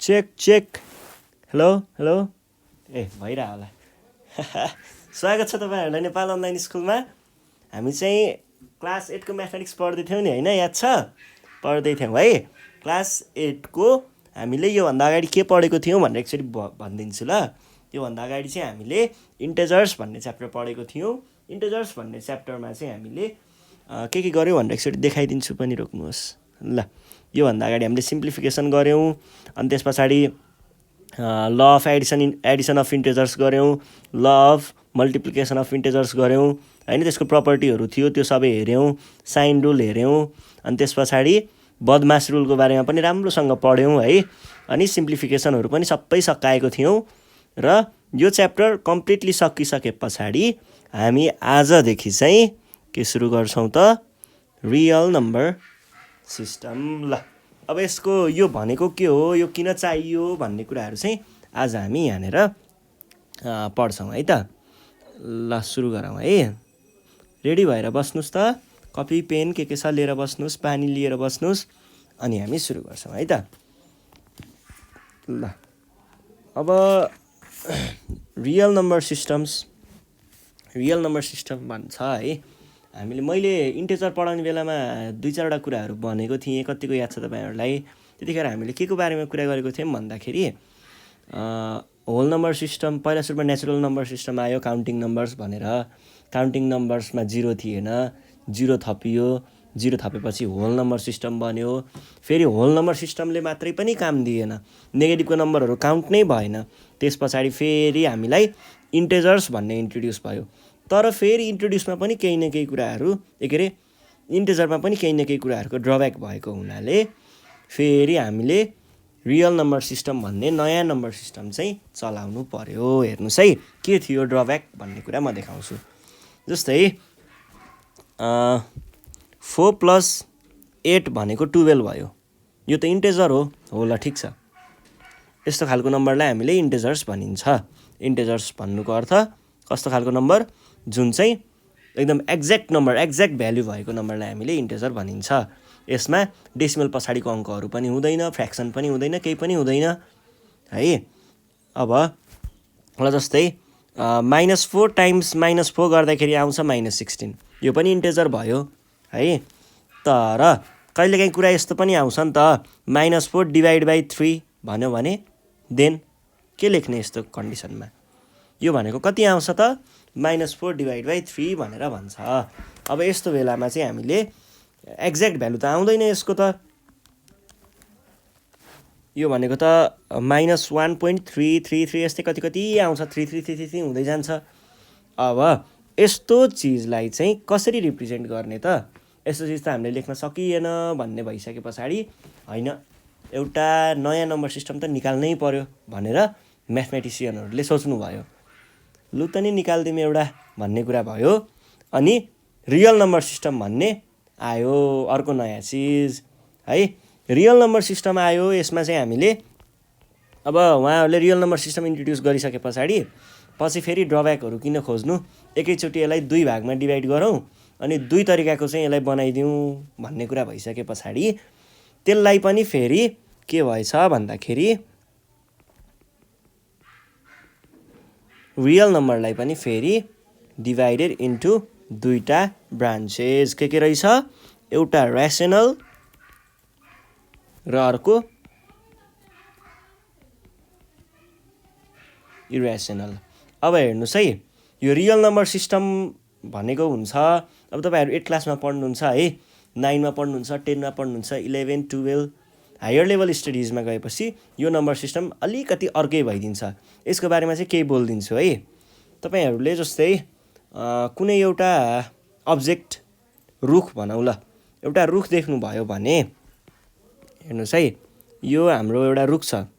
Check check hello hello ए भइरह होला स्वागत छ तपाईँहरूलाई नेपाल अनलाइन स्कुलमा। हामी चाहिँ क्लास 8 को म्याथमेटिक्स पढ्दै थियौँ नि होइन, याद छ? पढ्दै थियौँ है। क्लास 8 को हामीले योभन्दा अगाडि के पढेको थियौँ भनेर एकचोटि भनिदिन्छु ल। योभन्दा अगाडि चाहिँ हामीले इन्टेजर्स भन्ने च्याप्टर पढेको थियौँ। इन्टेजर्स भन्ने च्याप्टरमा चाहिँ हामीले के गर्यौँ भनेर एकचोटि देखाइदिन्छु पनि, रोक्नुहोस् ल। योभन्दा अगाडि हामीले सिम्प्लिफिकेसन गऱ्यौँ, अनि त्यस पछाडि ल अफ एडिसन अफ इन्टेजर्स गऱ्यौँ, ल अफ मल्टिप्लिकेसन अफ इन्टेजर्स गऱ्यौँ होइन। त्यसको प्रपर्टीहरू थियो त्यो सबै हेऱ्यौँ, साइन रुल हेऱ्यौँ, अनि त्यस पछाडि बदमास रुलको बारेमा पनि राम्रोसँग पढ्यौँ है। अनि सिम्प्लिफिकेसनहरू पनि सबै सकाएको थियौँ। र यो च्याप्टर कम्प्लिटली सकिसके पछाडि हामी आजदेखि चाहिँ के सुरु गर्छौँ त? Real number system. ल अब यसको यो भनेको के हो, यो किन चाहियो भन्ने कुराहरू चाहिँ आज हामी यहाँनिर पढ्छौँ है त। ल सुरु गरौँ है। रेडी भएर बस्नुहोस् त, कपी पेन के छ लिएर बस्नुहोस्, पानी लिएर बस्नुहोस्, अनि हामी सुरु गर्छौँ है त। ल अब रियल नम्बर सिस्टम भन्छ है। मैले इन्टेजर पढाउने बेलामा 2-4वटा कुराहरू भनेको थिएँ, कतिको याद छ तपाईँहरूलाई? त्यतिखेर हामीले के को बारेमा कुरा गरेको थियौँ भन्दाखेरि होल नम्बर सिस्टम, पहिला सुरुमा नेचुरल नम्बर सिस्टम आयो, काउन्टिङ नम्बर्स भनेर। काउन्टिङ नम्बर्समा 0 थिएन, 0 थपियो, 0 थपेपछि होल नम्बर सिस्टम बन्यो। फेरि होल नम्बर सिस्टमले मात्रै पनि काम दिएन, नेगेटिभको नम्बरहरू काउन्ट नै भएन। त्यस पछाडि फेरि हामीलाई इन्टेजर्स भन्ने इन्ट्रोड्युस भयो। तर फेरि इन्ट्रोड्युसमा पनि केही न केही कुराहरू इन्टेजरमा पनि केही न केही कुराहरूको ड्रब्याक भएको हुनाले फेरि हामीले रियल नम्बर सिस्टम भन्ने नयाँ नम्बर सिस्टम चाहिँ चलाउनु पर्यो। हेर्नुहोस् है के थियो ड्रब्याक भन्ने कुरा म देखाउँछु। जस्तै 4 + 8 भनेको 12 भयो। यो त इन्टेजर हो ल, ठिक छ। यस्तो खालको नम्बरलाई हामीले इन्टेजर्स भनिन्छ। इन्टेजर्स भन्नुको अर्थ कस्तो खालको नम्बर? जुन चाहिँ एकदम एक्ज्याक्ट नम्बर, एक्ज्याक्ट भ्याल्यु भएको नम्बरलाई हामीले इन्टेजर भनिन्छ। यसमा डेसिमल पछाडिको अङ्कहरू पनि हुँदैन, फ्र्याक्सन पनि हुँदैन, केही पनि हुँदैन है। अब ल जस्तै -4 टाइम्स -4 गर्दाखेरि आउँछ -16, यो पनि इन्टेजर भयो है। तर कहिलेकाहीँ कुरा यस्तो पनि आउँछ नि त, -4 / 3 भन्यो भने देन के लेख्ने यस्तो कन्डिसनमा? यो भनेको कति आउँछ त? -4 / 3 भनेर भन्छ। अब यस्तो बेलामा चाहिँ हामीले एक्ज्याक्ट भ्यालु त आउँदैन यसको त। यो भनेको त -1.333 यस्तै कति आउँछ, 3333 हुँदै जान्छ। अब यस्तो चिजलाई चाहिँ कसरी रिप्रेजेन्ट गर्ने त? यस्तो चिज त हामीले लेख्न सकिएन भन्ने भइसके पछाडि होइन, एउटा नयाँ नम्बर सिस्टम त निकाल्नै पर्यो भनेर म्याथमेटिसियनहरूले सोच्नुभयो। लु त नि निकाल्दिउँ एउटा भन्ने कुरा भयो। अनि रियल नम्बर सिस्टम भन्ने आयो, अर्को नयाँ चिज है। रियल नम्बर सिस्टम आयो, यसमा चाहिँ हामीले अब उहाँहरूले रियल नम्बर सिस्टम इन्ट्रोड्युस गरिसके पछाडि पछि फेरि ड्रब्याकहरू किन खोज्नु, एकैचोटि यसलाई 2 भागमा डिभाइड गरौँ अनि 2 तरिकाको चाहिँ यसलाई बनाइदिउँ भन्ने कुरा भइसके पछाडि त्यसलाई पनि फेरि के भएछ भन्दाखेरि रियल नम्बरलाई पनि फेरि डिभाइडेड इन्टु 2टा ब्रान्चेस के रहेछ? एउटा ऱ्यासनल र अर्को इरेसनल। अब हेर्नुहोस् है, यो रियल नम्बर सिस्टम भनेको हुन्छ, अब तपाईँहरू 8 क्लासमा पढ्नुहुन्छ है, 9मा पढ्नुहुन्छ, 10मा पढ्नुहुन्छ, 11, 12 हायर लेभल स्टडिजमा गएपछि यो नम्बर सिस्टम अलिकति अर्कै भइदिन्छ। यसको बारेमा चाहिँ केही बोलिदिन्छु है। तपाईँहरूले जस्तै कुनै एउटा अब्जेक्ट, रुख भनौँ ल, एउटा रुख देख्नुभयो भने हेर्नुहोस् है, यो हाम्रो एउटा रुख छ।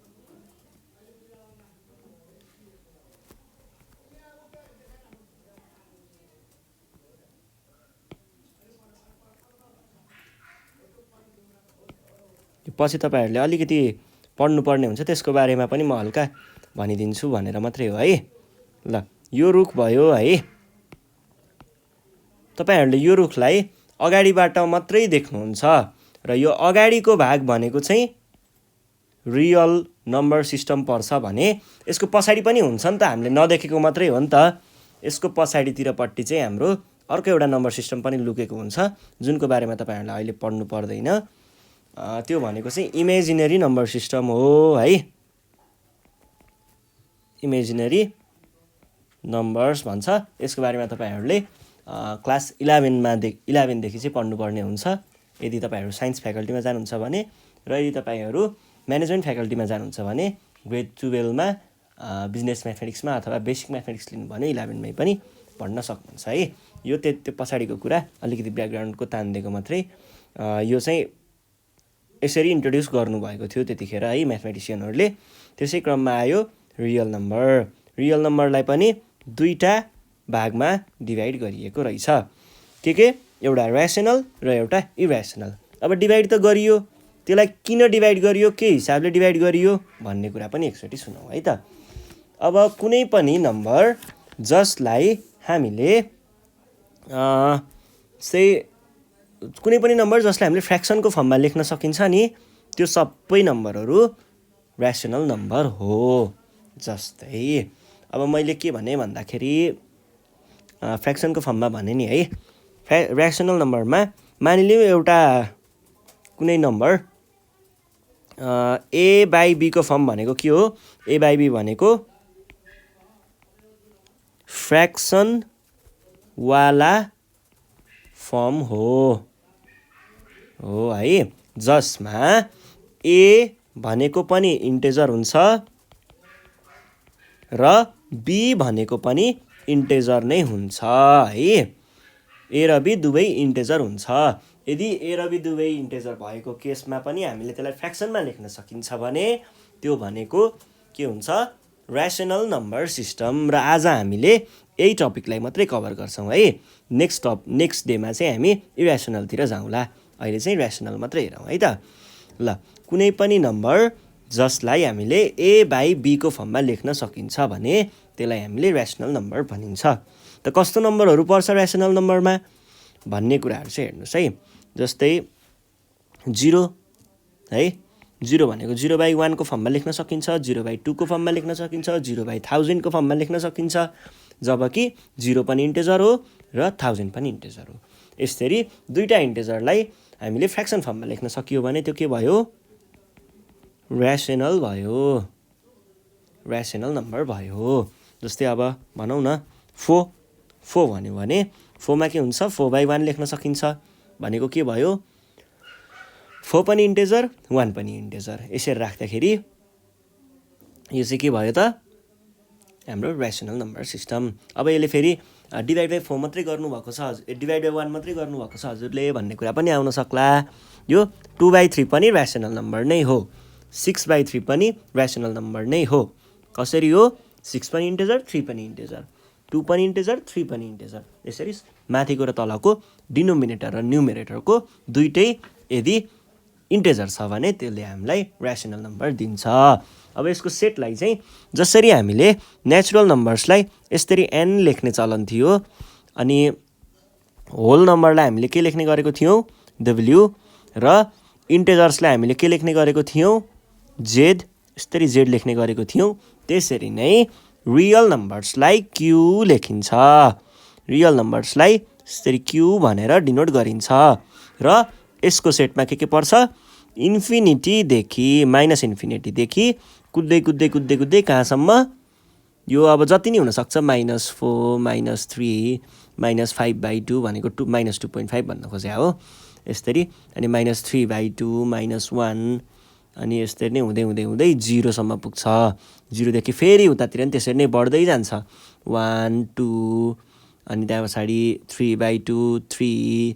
पछि तपाईँहरूले अलिकति पढ्नुपर्ने हुन्छ, त्यसको बारेमा पनि म हल्का भनिदिन्छु भनेर मात्रै हो है। ल यो रुख भयो है। तपाईँहरूले यो रुखलाई अगाडिबाट मात्रै देख्नुहुन्छ र यो अगाडिको भाग भनेको चाहिँ रियल नम्बर सिस्टम पर्छ भने यसको पछाडि पनि हुन्छ नि त, हामीले नदेखेको मात्रै हो नि त। यसको पछाडितिरपट्टि चाहिँ हाम्रो अर्को एउटा नम्बर सिस्टम पनि लुकेको हुन्छ, जुनको बारेमा तपाईँहरूलाई अहिले पढ्नु पर्दैन। त्यो भनेको चाहिँ इमेजिनेरी नम्बर सिस्टम हो है, इमेजिनेरी नम्बर्स भन्छ। यसको बारेमा तपाईँहरूले क्लास 11देखि चाहिँ पढ्नुपर्ने हुन्छ यदि तपाईँहरू साइन्स फ्याकल्टीमा जानुहुन्छ भने, र यदि तपाईँहरू म्यानेजमेन्ट फ्याकल्टीमा जानुहुन्छ भने ग्रेड 12मा बिजनेस म्याथमेटिक्समा अथवा बेसिक म्याथमेटिक्स लिनु भने 11मै पनि पढ्न सक्नुहुन्छ है। यो त्यो पछाडिको कुरा अलिकति ब्याकग्राउन्डको तान दिएको मात्रै। यो चाहिँ यसरी इन्ट्रोड्युस गर्नुभएको थियो त्यतिखेर है म्याथमेटिसियनहरूले। त्यसै क्रममा आयो रियल नम्बर। रियल नम्बरलाई पनि दुईवटा भागमा डिभाइड गरिएको रहेछ। के एउटा ऱ्यासनल र एउटा इरेसनल। अब डिभाइड त गरियो, त्यसलाई किन डिभाइड गरियो, के हिसाबले डिभाइड गरियो भन्ने कुरा पनि एकचोटि सुनौँ है त। अब कुनै पनि नम्बर जसलाई हामीले कुनै पनि नम्बर जसलाई हामीले फ्र्याक्सनको फर्ममा लेख्न सकिन्छ नि, त्यो सबै नम्बरहरू ऱ्यासनल नम्बर हो। जस्तै अब मैले के भने भन्दाखेरि फ्र्याक्सनको फर्ममा भने नि है, ऱ्यासनल नम्बरमा मानिलिउँ एउटा कुनै नम्बर ए बाई बीको फर्म भनेको के हो, ए बाई बी भनेको फ्र्याक्सनवाला फर्म हो है, जसमा ए भनेको पनि इन्टेजर हुन्छ र बी भनेको पनि इन्टेजर नै हुन्छ है। ए र बी दुवै इन्टेजर हुन्छ। यदि ए र बी दुवै इन्टेजर भएको केसमा पनि हामीले त्यसलाई फ्र्याक्सनमा लेख्न सकिन्छ भने त्यो भनेको के हुन्छ, ऱ्यासनल नम्बर सिस्टम। र आज हामीले यही टपिकलाई मात्रै कभर गर्छौँ है। नेक्स्ट डेमा चाहिँ हामी इरेसनलतिर जाउँला, अहिले चाहिँ ऱ्यासनल मात्रै हेरौँ है त। ल, कुनै पनि नम्बर जसलाई हामीले ए बाई बीको फर्ममा लेख्न सकिन्छ भने त्यसलाई हामीले ऱ्यासनल नम्बर भनिन्छ। त कस्तो नम्बरहरू पर्छ ऱ्यासनल नम्बरमा भन्ने कुराहरू चाहिँ हेर्नुहोस् है। जस्तै 0 है, 0 भनेको 0/1 को फर्ममा लेख्न सकिन्छ, 0/2 को फर्ममा लेख्न सकिन्छ, 0/1000 को फर्ममा लेख्न सकिन्छ, जबकि 0 पनि इन्टेजर हो र 1000 पनि इन्टेजर हो। यसरी दुईवटा इन्टेजरलाई हामीले फ्र्याक्सन फर्ममा लेख्न सकियो भने त्यो के भयो, ऱ्यासनल भयो, ऱ्यासनल नम्बर भयो। जस्तै अब भनौँ न 4 भन्यो भने 4 मा के हुन्छ, 4/1 लेख्न सकिन्छ भनेको के भयो, 4 पनि इन्टेजर 1 पनि इन्टेजर। यसरी राख्दाखेरि यो चाहिँ के भयो त, हाम्रो ऱ्यासनल नम्बर सिस्टम। अब यसले फेरि डिभाइड बाई 4 मात्रै गर्नुभएको छ, डिभाइड बाई 1 मात्रै गर्नुभएको छ हजुरले भन्ने कुरा पनि आउन सक्ला। यो 2/3 पनि ऱ्यासनल नम्बर नै हो, 6/3 पनि ऱ्यासनल नम्बर नै हो। कसरी हो, 6 पनि इन्टेजर 3 पनि इन्टेजर, 2 पनि इन्टेजर 3 पनि इन्टेजर। यसरी माथिको र तलको डिनोमिनेटर र न्युमेरेटरको दुइटै यदि इन्टेजर छ भने त्यसले हामीलाई ऱ्यासनल नम्बर दिन्छ। अब यसको सेटलाई चाहिँ जसरी हामीले नेचुरल नम्बर्सलाई यसरी n लेख्ने चलन थियो, अनि होल नम्बरलाई हामीले के लेख्ने गरेको थियौँ, w, र इन्टेजर्सलाई हामीले के लेख्ने गरेको थियौँ, z, यसरी z लेख्ने गरेको थियौँ, त्यसरी नै रियल नम्बर्सलाई q लेखिन्छ। रियल नम्बर्सलाई यसरी q भनेर डिनोट गरिन्छ। र यसको सेटमा के पर्छ, इन्फिनिटीदेखि -इन्फिनिटीदेखि कुद्दै कहाँसम्म, यो अब जति नै हुनसक्छ, -4, -3, -5/2 भनेको -2.5 भन्न खोजे हो यसरी, अनि -3/2, -1, अनि यसरी नै हुँदै 0सम्म पुग्छ। 0देखि फेरि उतातिर नि त्यसरी नै बढ्दै जान्छ, 1, 2, अनि त्यहाँ पछाडि 3/2, 3,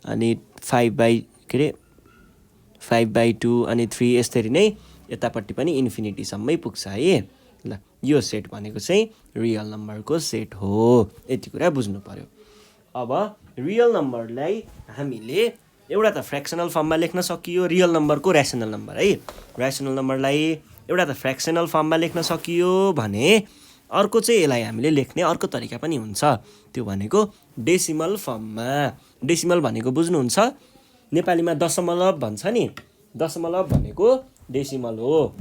अनि 5/2 अनि 3, यसरी नै यतापट्टि पनि इन्फिनिटीसम्मै पुग्छ है। ल, यो सेट भनेको चाहिँ रियल नम्बरको सेट हो, यति कुरा बुझ्नु पर्यो। अब रियल नम्बरलाई हामीले एउटा त फ्र्याक्सनल फर्ममा लेख्न सकियो, रियल नम्बरको ऱ्यासनल नम्बर है। ऱ्यासनल नम्बरलाई एउटा त फ्र्याक्सनल फर्ममा लेख्न सकियो भने अर्को चाहिँ यसलाई हामीले लेख्ने अर्को तरिका पनि हुन्छ, त्यो भनेको डेसिमल फर्ममा। डेसिमल भनेको बुझ्नुहुन्छ, नेपालीमा दशमलव भन्छ नि, दशमलव भनेको डेसिमल हो।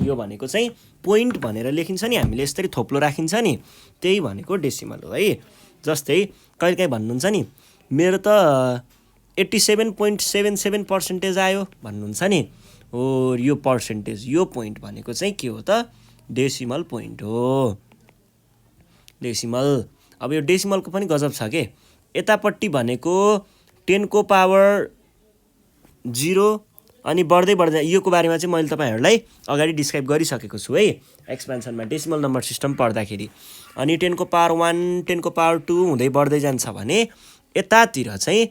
यो भनेको चाहिँ पोइन्ट भनेर लेखिन्छ नि, हामीले यसरी थोप्लो राखिन्छ नि, त्यही भनेको डेसिमल हो है। जस्तै कहिलेकाहीँ भन्नुहुन्छ नि मेरो त 87.77% आयो भन्नुहुन्छ नि, हो यो पर्सेन्टेज, यो पोइन्ट भनेको चाहिँ के हो त, डेसिमल पोइन्ट हो, डेसिमल। अब यो डेसिमलको पनि गजब छ के, यतापट्टि भनेको 10 को पावर 0 अनि बढ्दै बढ्दै, योको बारेमा चाहिँ मैले तपाईँहरूलाई अगाडि डिस्क्राइब गरिसकेको छु है एक्सपेन्सनमा, डेसिमल नम्बर सिस्टम पढ्दाखेरि। अनि 10 को पावर 1 10 को पावर 2 हुँदै बढ्दै जान्छ भने यतातिर चाहिँ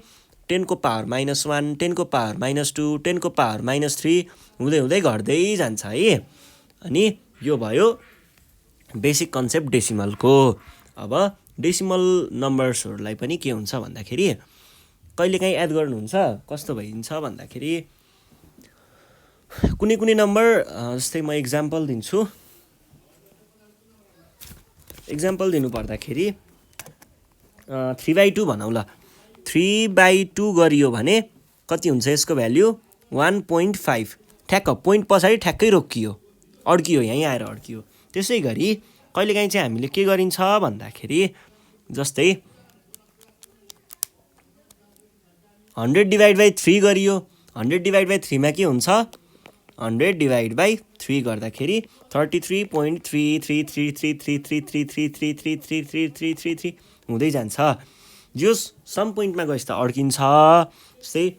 10 को पावर -1 10 को पावर -2 10 को पावर -3 हुँदै हुँदै घट्दै जान्छ है। अनि यो भयो बेसिक कन्सेप्ट डेसिमलको। अब डेसिमल नम्बर्सहरूलाई पनि के हुन्छ भन्दाखेरि कहिलेकाहीँ याद गर्नुहुन्छ कस्तो भइन्छ भन्दाखेरि कुनै कुनै नम्बर, जस्तै म इक्जाम्पल दिन्छु, इक्जाम्पल दिनु पर्दाखेरि 3/2 भनौँ ल, 3/2 गरियो भने कति हुन्छ यसको भ्याल्यु 1.5, ठ्याक्क पोइन्ट पछाडि ठ्याक्कै रोकियो, अड्कियो, यहीँ आएर अड्कियो। त्यसै गरी कहिलेकाहीँ चाहिँ हामीले के गरिन्छ भन्दाखेरि जस्तै 100/3 गरियो, 100/3 मा के हुन्छ, 100/3 गर्दाखेरि 33.33333333333333 हुँदै जान्छ। जो सम पोइन्टमा गएपछि त अड्किन्छ, जस्तै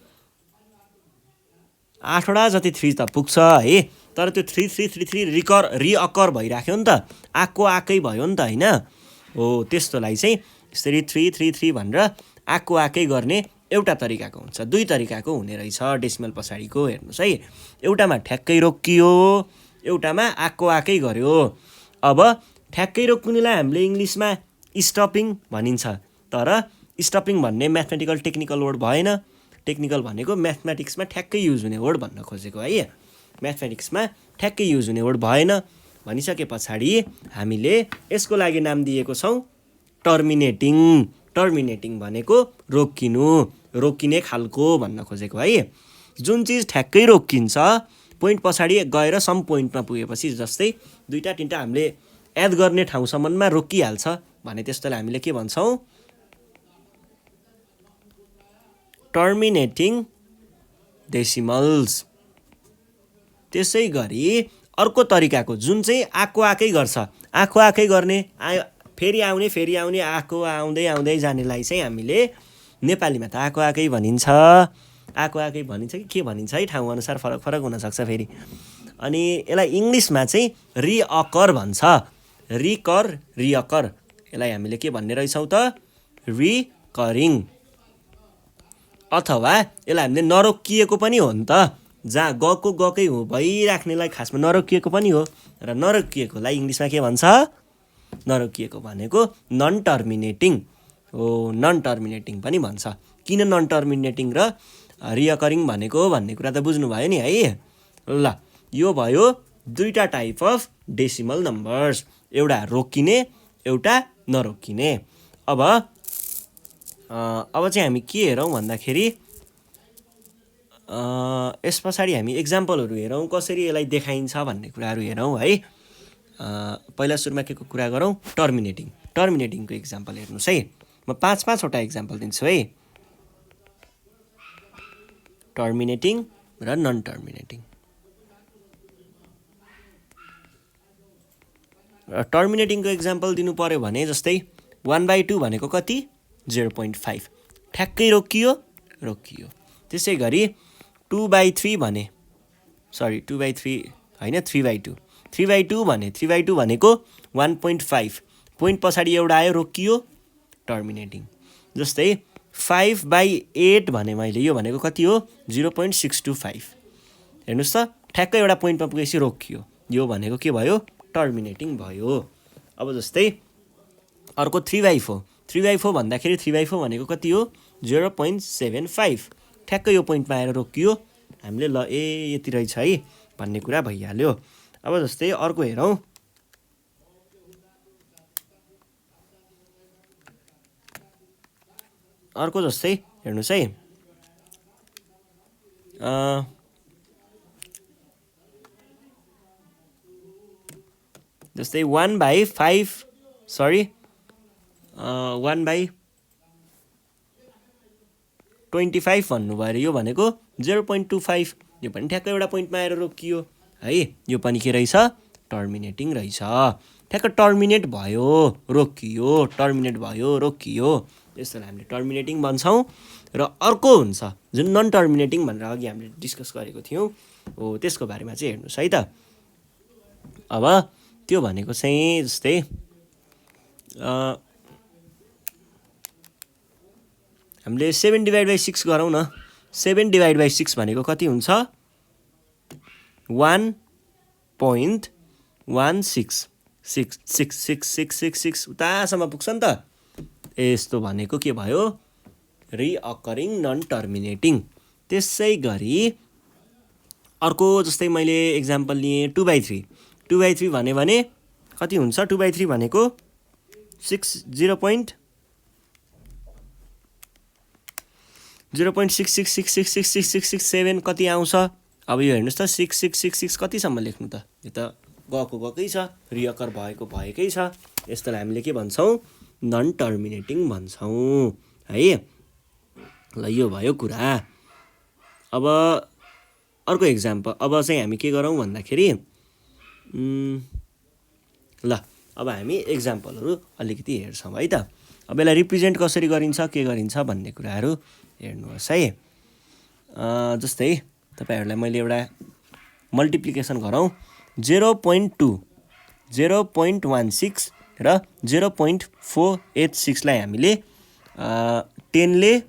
8वटा जति 3 त पुग्छ है, तर त्यो 3333 रिअकर भइराख्यो नि त, आकै भयो नि त होइन हो। त्यस्तोलाई चाहिँ यसरी 333 भनेर आकै गर्ने एउटा तरिकाको हुन्छ, दुई तरिकाको हुने रहेछ डेसिमल पछाडिको, हेर्नुहोस् है। एउटामा ठ्याक्कै रोकियो, एउटामा आकै गर्यो। अब ठ्याक्कै रोक्नुलाई हामीले इङ्ग्लिसमा स्टपिङ भनिन्छ, तर स्टपिङ भन्ने म्याथमेटिकल टेक्निकल वर्ड भएन, टेक्निकल भनेको म्याथमेटिक्समा ठ्याक्कै युज हुने वर्ड भन्न खोजेको है, म्याथमेटिक्समा ठ्याक्कै युज हुने वर्ड भएन भनिसके पछाडि हामीले यसको लागि नाम दिएको छौँ टर्मिनेटिङ। टर्मिनेटिङ भनेको रोकिनु, रोकिने खालको भन्न खोजेको है। जुन चिज ठ्याक्कै रोकिन्छ पोइन्ट पछाडि गएर सम पोइन्टमा पुगेपछि, जस्तै 2-3टा हामीले याद गर्ने ठाउँसम्ममा रोकिहाल्छ भने त्यस्तोलाई हामीले के भन्छौँ, टर्मिनेटिङ डेसिमल्स। त्यसै गरी अर्को तरिकाको जुन चाहिँ आकै गर्छ, आकै गर्ने, फेरि आउने आउँदै आउँदै जानेलाई चाहिँ हामीले नेपालीमा त आकै भनिन्छ, आकै भनिन्छ कि के भनिन्छ है, ठाउँअनुसार फरक फरक हुनसक्छ फेरि। अनि यसलाई इङ्ग्लिसमा चाहिँ रिअकर भन्छ, रिअकर, यसलाई हामीले के भन्ने रहेछौँ त, रिकरिङ। अथवा यसलाई हामीले नरोकिएको पनि हो नि त, जहाँ गएकै हो भइराख्नेलाई खासमा नरोकिएको पनि हो, र नरोकिएकोलाई इङ्ग्लिसमा के भन्छ, नरोकिएको भनेको नन टर्मिनेटिङ हो, नन टर्मिनेटिङ पनि भन्छ। किन नन टर्मिनेटिङ र रिअकरिङ भनेको भन्ने कुरा त बुझ्नुभयो नि है। ल यो भयो दुईटा टाइप अफ डेसिमल नम्बर्स, एउटा रोकिने एउटा नरोकिने। अब चाहिँ हामी के हेरौँ भन्दाखेरि यस पछाडि हामी एक्जाम्पलहरू हेरौँ, कसरी यसलाई देखाइन्छ भन्ने कुराहरू हेरौँ है। पहिला सुरुमा के को कुरा गरौँ, टर्मिनेटिङको एक्जाम्पल हेर्नुहोस् है। म 5-5वटा एक्जाम्पल दिन्छु है, टर्मिनेटिङ र नन टर्मिनेटिङ। टर्मिनेटिङको एक्जाम्पल दिनु पर्यो भने जस्तै 1/2 भनेको कति, 0.5, ठ्याक्कै रोकियो। त्यसै गरी 2/3 भने, सरी 2/3 होइन 3/2, 3/2 भने 3/2 भनेको 1.5, पोइन्ट पछाडि एउटा आयो रोकियो, टर्मिनेटिङ। जस्तै 5/8 भने मैले, यो भनेको कति हो, 0.625, हेर्नुहोस् त ठ्याक्कै एउटा पोइन्टमा पुगेपछि रोकियो, यो भनेको के भयो, टर्मिनेटिङ भयो। अब जस्तै अर्को 3/4 भन्दाखेरि 3/4 भनेको कति हो, 0.75, ठ्याक्कै यो पोइन्टमा आएर रोकियो, हामीले ल यति रहेछ है भन्ने कुरा भइहाल्यो। अब जस्तै अर्को हेरौँ, अर्को जस्तै हेर्नुहोस् है, जस्तै 1/5 सरी 1/25 भन्नुभयो अरे, यो भनेको 0.25, यो पनि ठ्याक्क एउटा पोइन्टमा आएर रोकियो है। यो पनि के रहेछ, टर्मिनेटिङ रहेछ। ठ्याक्क टर्मिनेट भयो रोकियो, टर्मिनेट भयो रोकियो, यसलाई हामीले टर्मिनेटिङ भन्छौँ। र अर्को हुन्छ जुन नन टर्मिनेटिङ भनेर अघि हामीले डिस्कस गरेको थियौँ, हो त्यसको बारेमा चाहिँ हेर्नुहोस् है त। अब त्यो भनेको चाहिँ जस्तै हामीले 7/6 गरौँ न। 7/6 भनेको कति हुन्छ, 1.1666666 उतासम्म पुग्छ नि त। यस्तो भनेको के भयो, रिअकरिङ नन टर्मिनेटिङ। त्यसै गरी अर्को जस्तै मैले एक्जाम्पल लिएँ 2/3। 2/3 भन्यो भने कति हुन्छ, 2/3 भनेको 0.66666667 कति आउँछ। अब यो हेर्नुहोस् त 6666 कतिसम्म लेख्नु त, यो त गएकै छ, रिअकर भएकै छ। यस्तोलाई हामीले के भन्छौँ, नन टर्मिनेटिङ भन्छौँ है। ल यो भयो कुरा। अब अर्को एक्जाम्पल, अब चाहिँ हामी के गरौँ भन्दाखेरि ल अब हामी एक्जाम्पलहरू अलिकति हेर्छौँ है त। अब यसलाई रिप्रेजेन्ट कसरी गरिन्छ के गरिन्छ भन्ने कुराहरू हेर्नुहोस् है। जस्तै तपाईँहरूलाई मैले एउटा मल्टिप्लिकेसन गरौँ, 0.2, 0.16 र 0.486 लाई हामीले 10 ले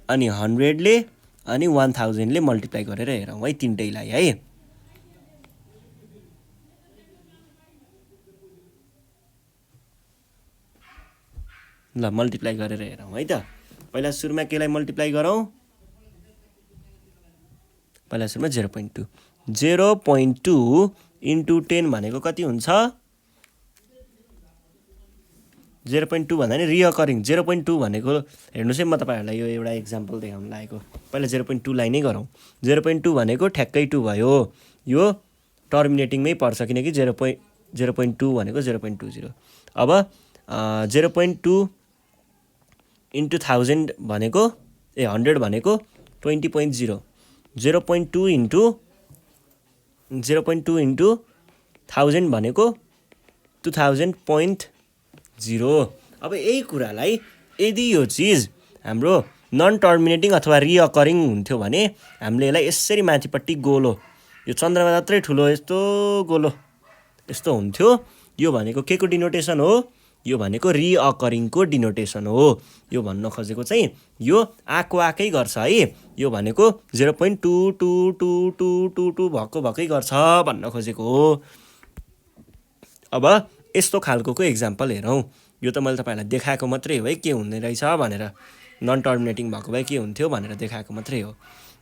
अनि 100 ले अनि 1000 ले मल्टिप्लाई गरेर हेरौँ है, तिनटैलाई है। ल मल्टिप्लाई गरेर हेरौँ है त। पहिला सुरुमा केलाई मल्टिप्लाई गरौँ, पहिला सुरुमा 0.2 इन्टु 10 भनेको कति हुन्छ, 0.2 भन्दा नि रिअकरिङ 0.2 भनेको हेर्नुहोस् है, म तपाईँहरूलाई यो एउटा एक्जाम्पल देखाउन लागेको। पहिला 0.2 लाई नै गरौँ। 0.2 भनेको ठ्याक्कै 2 भयो, यो टर्मिनेटिङमै पर्छ किनकि 0.2 भनेको 0.20। अब 0.2 इन्टु 1000 भनेको 100 भनेको 20.0, 0.2 इन्टु 1000 भनेको 2000.0। अब यही कुरालाई यदि यो चिज हाम्रो नन टर्मिनेटिङ अथवा रिअकरिङ हुन्थ्यो भने हामीले यसलाई यसरी माथिपट्टि गोलो, यो चन्द्रमा जत्रै ठुलो यस्तो गोलो यस्तो हुन्थ्यो। यो भनेको के को डिनोटेसन हो, यो भनेको रिअकरिङको डिनोटेसन हो। यो भन्न खोजेको चाहिँ यो आएकै गर्छ है, यो भनेको 0.22222 भएकै गर्छ भन्न खोजेको हो। अब यस्तो खालको एक्जाम्पल हेरौँ। यो त मैले तपाईँलाई देखाएको मात्रै हो है के हुने रहेछ भनेर, नन टर्मिनेटिङ भएको भए के हुन्थ्यो भनेर देखाएको मात्रै हो।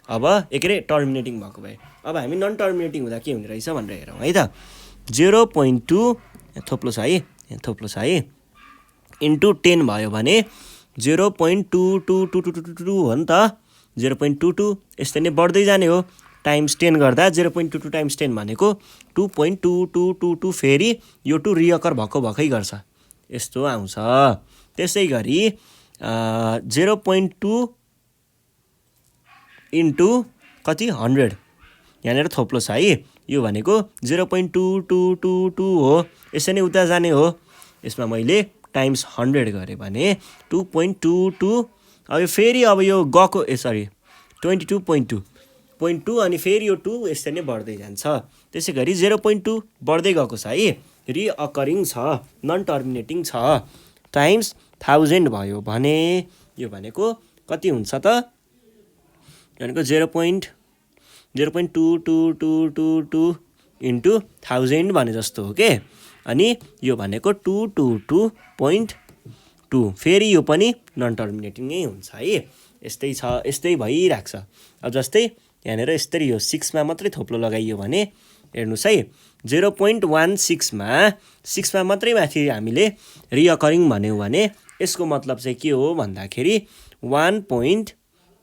अब टर्मिनेटिङ भएको भए, अब हामी नन टर्मिनेटिङ हुँदा के हुने रहेछ भनेर हेरौँ है त। 0.2 थोप्लो छ है, थोप्लो छ है, इन्टु 10 भयो भने 0.2222 हो नि त। 0.22 यस्तै नै बढ्दै जाने हो, टाइम्स 10 गर्दा 0.22 टाइम्स 10 भनेको 2.2222 फेरि यो 2 रिअकर भएकै गर्छ, यस्तो आउँछ। त्यसै गरी 0.2 इन्टु कति 100 यहाँनिर थोप्लो छ है, यो भनेको 0.2222 हो, यसै नै उता जाने हो। यसमा मैले टाइम्स 100 गरेँ भने 2.22, अब यो फेरि अब यो गएको 22.2 अनि फेरि यो 2 यसरी नै बढ्दै जान्छ। त्यसै गरी 0.2 बढ्दै गएको छ है, रिअकरिङ छ, नन टर्मिनेटिङ छ, टाइम्स 1000 भयो भने यो भनेको कति हुन्छ त, भनेको 0.2222 इन्टु 1000 भने जस्तो हो के। अनि यो भनेको 222.2, फेरि यो पनि नन टर्मिनेटिङ नै हुन्छ है। यस्तै छ, यस्तै भइरहेको छ। अब जस्तै यहाँनिर यस्तरी यो 6 मा मात्रै थोप्लो लगाइयो भने हेर्नुहोस् है, 0.16 मा 6 मा मात्रै माथि हामीले रिअकरिङ भन्यौँ भने यसको मतलब चाहिँ के हो भन्दाखेरि 1.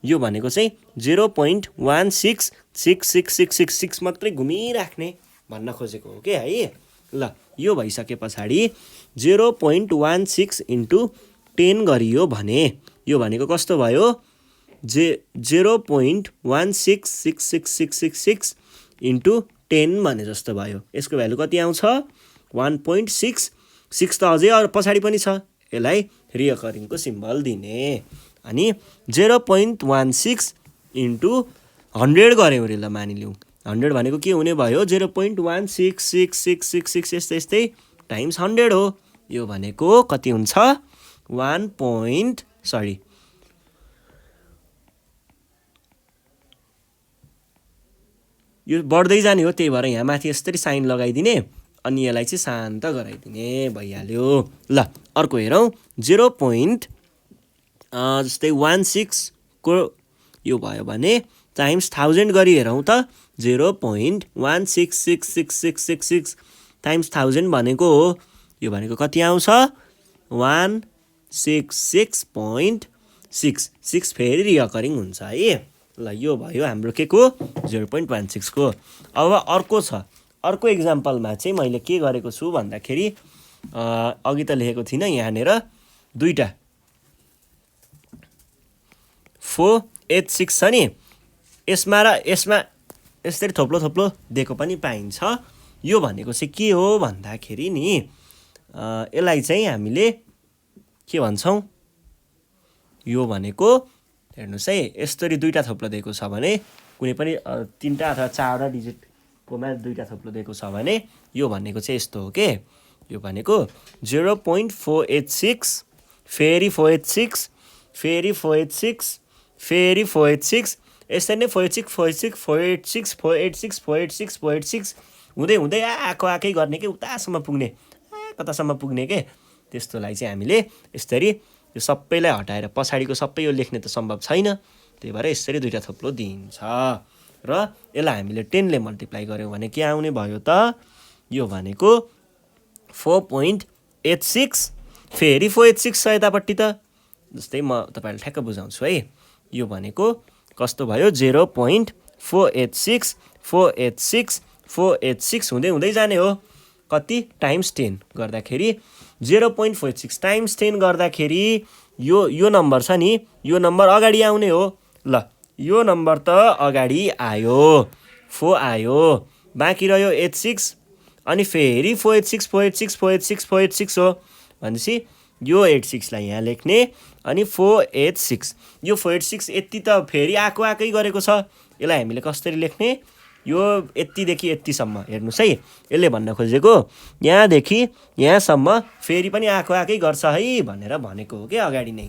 यो भनेको चाहिँ 0.16666666 मात्रै घुमिराख्ने भन्न खोजेको हो के है। ल यो भइसके पछाडि 0.16 इन्टु 10 गरियो भने यो भनेको कस्तो भयो 0.166666 इन्टु 10 भने जस्तो भयो यसको भ्यालु कति आउँछ 1.6 त अझै पछाडि पनि छ यसलाई रिअकरिङको सिम्बल दिने अनि 0.16 इन्टु 100 गऱ्यौँ रे ल मानिलिउँ 100 भनेको के हुने भयो 0.166666 यस्तै टाइम्स 100 हो यो भनेको कति हुन्छ 1. यो बढ्दै जाने हो त्यही भएर यहाँ माथि यसरी साइन लगाइदिने अनि यसलाई चाहिँ शान्त गराइदिने भइहाल्यो ल अर्को हेरौँ 0.16 को यो भयो भने टाइम्स 1000 गरी हेरौँ त 0.166666 टाइम्स 1000 भनेको हो यो भनेको कति आउँछ 166.6 फेरि रिअकरिङ हुन्छ है ल यो भयो हाम्रो के को 0.16 को अब अर्को छ अर्को एक्जाम्पलमा चाहिँ मैले के गरेको छु भन्दाखेरि अघि त लेखेको थिइनँ यहाँनिर दुईटा 486 छ नि यसमा र यसमा यसरी थोप्लो दिएको पनि पाइन्छ यो भनेको चाहिँ के हो भन्दाखेरि नि यसलाई चाहिँ हामीले के भन्छौँ यो भनेको हेर्नुहोस् है यसरी दुईटा थोप्लो दिएको छ भने कुनै पनि तीनटा अथवा चारवटा डिजिटकोमा दुईटा थोप्लो दिएको छ भने यो भनेको चाहिँ यस्तो हो के यो भनेको 0.486 फेरि 486 फेरि 486 फेरि 486 यसरी नै 486 हुँदै आएकै गर्ने के उतासम्म पुग्ने कतासम्म पुग्ने के त्यस्तोलाई चाहिँ हामीले यसरी यो सबैलाई हटाएर पछाडिको सबै यो लेख्ने त सम्भव छैन त्यही भएर यसरी दुईटा थोप्लो दिइन्छ र यसलाई हामीले 10 ले मल्टिप्लाई गर्यौँ भने के आउने भयो त यो भनेको 4.86 फेरि 486 छ यतापट्टि त जस्तै म तपाईँलाई ठ्याक्क बुझाउँछु है यो भनेको कस्तो भयो 0.486 हुँदै जाने हो कति टाइम्स 10 गर्दाखेरि 0.46 टाइम्स 10 गर्दाखेरि यो नम्बर छ नि यो नम्बर अगाडि आउने हो ल यो नम्बर त अगाडि आयो 4 आयो बाँकी रह्यो 86 अनि फेरि 486 हो भनेपछि यो 86 लाई यहाँ लेख्ने अनि 486 यो 486 यति त फेरि आएकै गरेको छ यसलाई हामीले कसरी लेख्ने यो यतिदेखि यतिसम्म हेर्नुहोस् है यसले भन्न खोजेको यहाँदेखि यहाँसम्म फेरि पनि आएकै गर्छ है भनेर भनेको हो कि अगाडि नै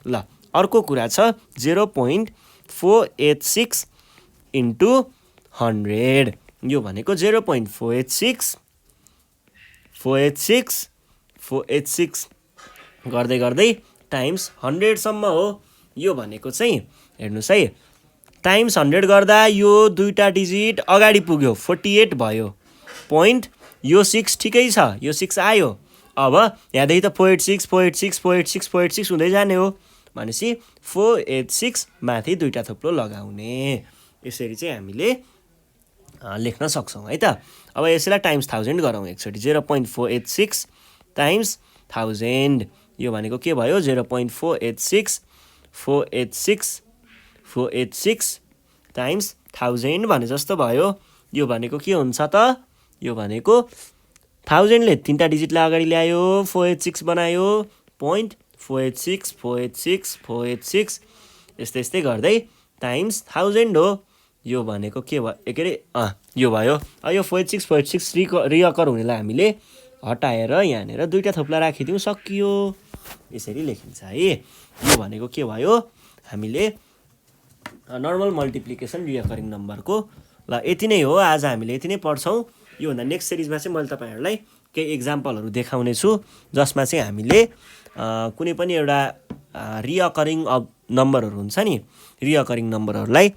ल अर्को कुरा छ 0.486 इन्टु 100 यो भनेको 0.486 गर्दै टाइम्स 100 सम्म हो यो भनेको चाहिँ हेर्नुहोस् है टाइम्स 100 गर्दा यो दुईटा डिजिट अगाडि पुग्यो 48 भयो पोइन्ट यो 6 ठिकै छ यो 6 आयो अब यहाँदेखि त 486 हुँदै जाने हो भनेपछि 486 माथि दुईटा थोप्लो लगाउने यसरी चाहिँ हामीले लेख्न सक्छौँ है त अब यसलाई टाइम्स 1000 गरौँ एकचोटि 0.486 टाइम्स 1000 यो भनेको के भयो 0.486 टाइम्स 1000 भने जस्तो भयो यो भनेको के हुन्छ त यो भनेको 1000 ले तीनटा डिजिटलाई अगाडि ल्यायो 486 बनायो पोइन्ट 486 यस्तै गर्दै टाइम्स 1000 हो यो भनेको के भयो के अरे यो भयो यो 486 रिअकर हुनेलाई हामीले हटाएर यहाँनिर दुईटा थोप्ला राखिदिउँ सकियो यसरी लेखिन्छ है यो भनेको के भयो हामीले नर्मल मल्टिप्लिकेसन रिअकरिङ नम्बरको ल यति नै हो आज हामीले यति नै पढ्छौँ योभन्दा नेक्स्ट सिरिजमा चाहिँ मैले तपाईँहरूलाई केही एक्जाम्पलहरू देखाउने छु जसमा चाहिँ हामीले कुनै पनि एउटा रिअकरिङ नम्बरहरू हुन्छ नि रिअकरिङ नम्बरहरूलाई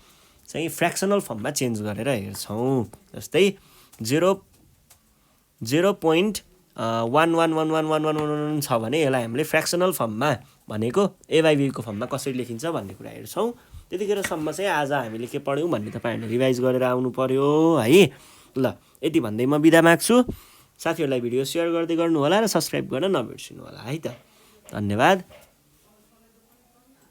चाहिँ फ्र्याक्सनल फर्ममा चेन्ज गरेर हेर्छौँ जस्तै 0.111111 छ भने यसलाई हामीले फ्र्याक्सनल फर्ममा भनेको a/b को फर्ममा कसरी लेखिन्छ भन्ने कुरा हेर्छौँ त्यतिखेरसम्म चाहिँ आज हामीले के पढ्यौँ भन्ने तपाईँहरूले रिभाइज गरेर आउनु पर्यो है ल यति भन्दै म बिदा माग्छु साथीहरूलाई भिडियो सेयर गर्दै गर्नु होला र सब्स्क्राइब गर्न नबिर्सिनु होला है त। धन्यवाद।